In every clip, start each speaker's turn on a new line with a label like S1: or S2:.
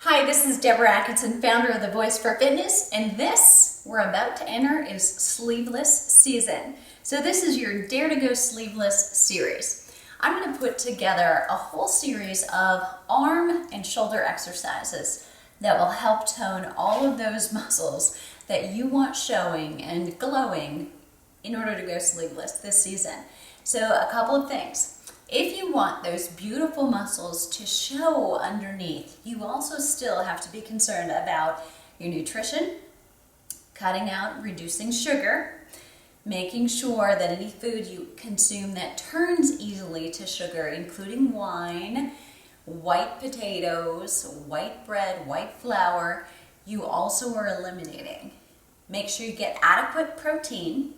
S1: Hi, this is Deborah Atkinson, founder of The Voice for Fitness, and this we're about to enter is Sleeveless season. So this is your Dare to Go Sleeveless series. I'm going to put together a whole series of arm and shoulder exercises that will help tone all of those muscles that you want showing and glowing in order to go sleeveless this season. So a couple of things. If you want those beautiful muscles to show underneath, you also still have to be concerned about your nutrition, cutting out, reducing sugar, making sure that any food you consume that turns easily to sugar, including wine, white potatoes, white bread, white flour, you also are eliminating. Make sure you get adequate protein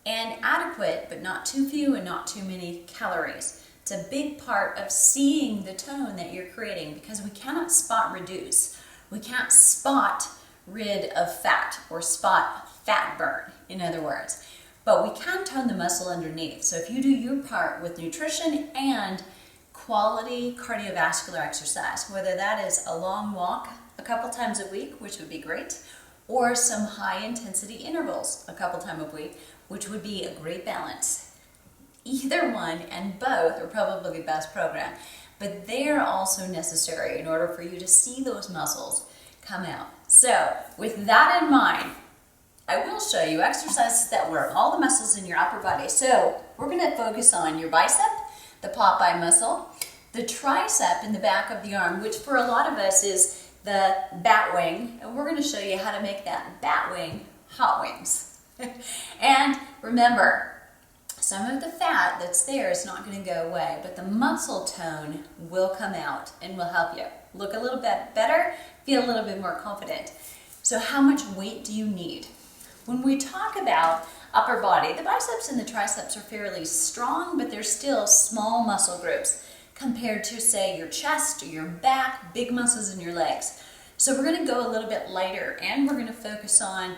S1: and adequate, but not too few and not too many calories. It's a big part of seeing the tone that you're creating because we cannot spot reduce. We can't spot rid of fat or spot fat burn, in other words. But we can tone the muscle underneath. So if you do your part with nutrition and quality cardiovascular exercise, whether that is a long walk a couple times a week, which would be great, or some high intensity intervals a couple times a week, which would be a great balance. Either one and both are probably the best program, but they're also necessary in order for you to see those muscles come out. So with that in mind, I will show you exercises that work all the muscles in your upper body. So we're going to focus on your bicep, the Popeye muscle, the tricep in the back of the arm, which for a lot of us is the bat wing, and we're going to show you how to make that bat wing hot wings. And remember, some of the fat that's there is not going to go away, but the muscle tone will come out and will help you look a little bit better, feel a little bit more confident. So how much weight do you need? When we talk about upper body, the biceps and the triceps are fairly strong, but they're still small muscle groups compared to, say, your chest or your back, big muscles in your legs. So we're going to go a little bit lighter, and we're going to focus on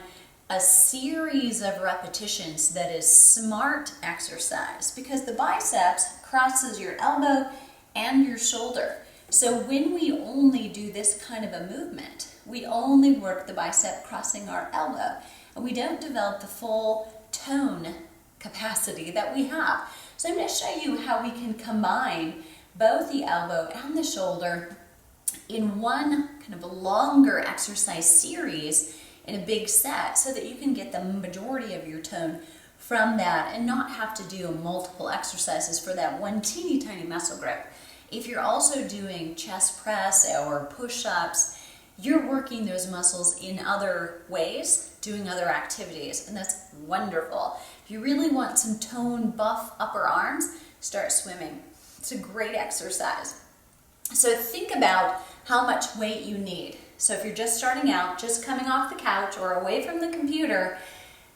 S1: a series of repetitions that is smart exercise because the biceps crosses your elbow and your shoulder. So when we only do this kind of a movement, we only work the bicep crossing our elbow, and we don't develop the full tone capacity that we have. So I'm going to show you how we can combine both the elbow and the shoulder in one kind of a longer exercise series in a big set so that you can get the majority of your tone from that and not have to do multiple exercises for that one teeny tiny muscle group. If you're also doing chest press or push-ups, you're working those muscles in other ways, doing other activities, and that's wonderful. If you really want some tone buff upper arms, start swimming. It's a great exercise. So think about how much weight you need. So if you're just starting out, just coming off the couch or away from the computer,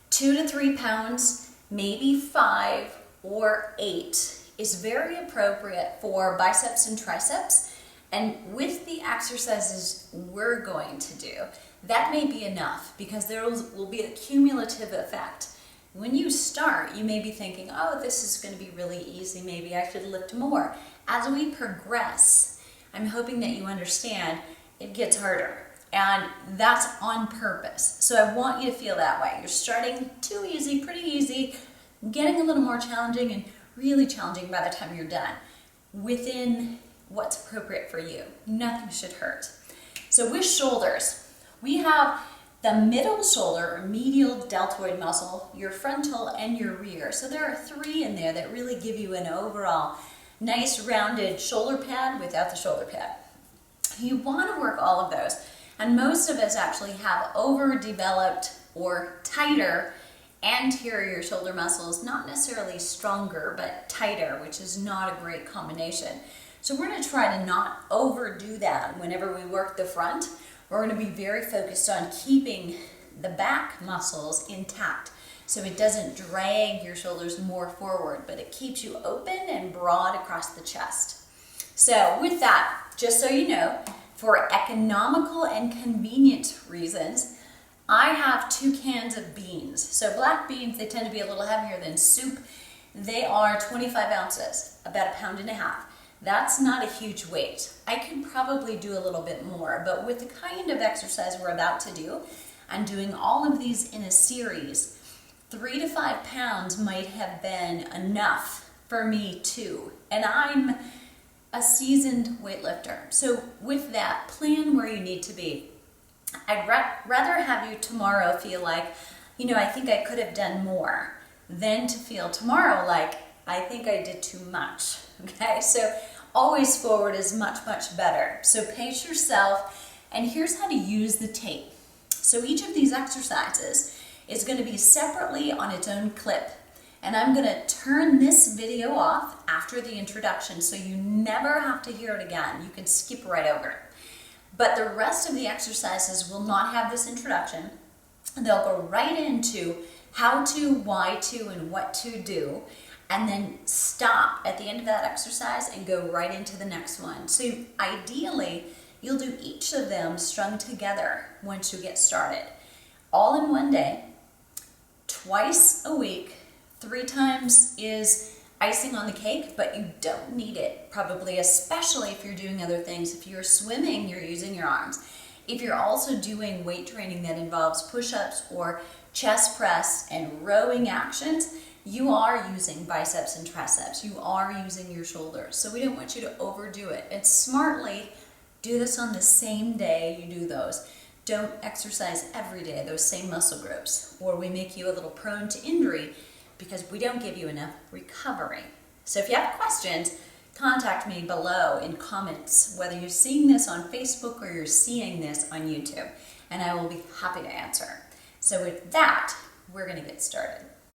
S1: 2 to 3 pounds, maybe 5 or 8 is very appropriate for biceps and triceps. And with the exercises we're going to do, that may be enough because there will be a cumulative effect. When you start, you may be thinking, oh, this is going to be really easy. Maybe I should lift more. As we progress, I'm hoping that you understand it gets harder, and that's on purpose. So I want you to feel that way. You're starting too easy, pretty easy, getting a little more challenging and really challenging by the time you're done within what's appropriate for you. Nothing should hurt. So with shoulders, we have the middle shoulder or medial deltoid muscle, your frontal and your rear. So there are 3 in there that really give you an overall nice rounded shoulder pad without the shoulder pad. You want to work all of those, and most of us actually have overdeveloped or tighter anterior shoulder muscles, not necessarily stronger, but tighter, which is not a great combination. So we're going to try to not overdo that whenever we work the front. We're going to be very focused on keeping the back muscles intact so it doesn't drag your shoulders more forward, but it keeps you open and broad across the chest. So with that, just so you know, for economical and convenient reasons, I have 2 cans of beans. So black beans, they tend to be a little heavier than soup. They are 25 ounces, about 1.5 pounds. That's not a huge weight. I could probably do a little bit more, but with the kind of exercise we're about to do, and doing all of these in a series, 3 to 5 pounds might have been enough for me too. And I'm a seasoned weightlifter. So with that, plan where you need to be. I'd rather have you tomorrow feel like, I think I could have done more, than to feel tomorrow like, I think I did too much. Okay, so always forward is much, much better. So pace yourself, and here's how to use the tape. So each of these exercises is going to be separately on its own clip. And I'm going to turn this video off after the introduction so you never have to hear it again. You can skip right over it. But the rest of the exercises will not have this introduction. They'll go right into how to, why to, and what to do, and then stop at the end of that exercise and go right into the next one. So ideally, you'll do each of them strung together once you get started. All in one day, twice a week. 3 times is icing on the cake, but you don't need it, probably, especially if you're doing other things. If you're swimming, you're using your arms. If you're also doing weight training that involves push-ups or chest press and rowing actions, you are using biceps and triceps. You are using your shoulders. So we don't want you to overdo it. And smartly do this on the same day you do those. Don't exercise every day, those same muscle groups, or we make you a little prone to injury because we don't give you enough recovery. So if you have questions, contact me below in comments, whether you're seeing this on Facebook or you're seeing this on YouTube, and I will be happy to answer. So with that, we're going to get started.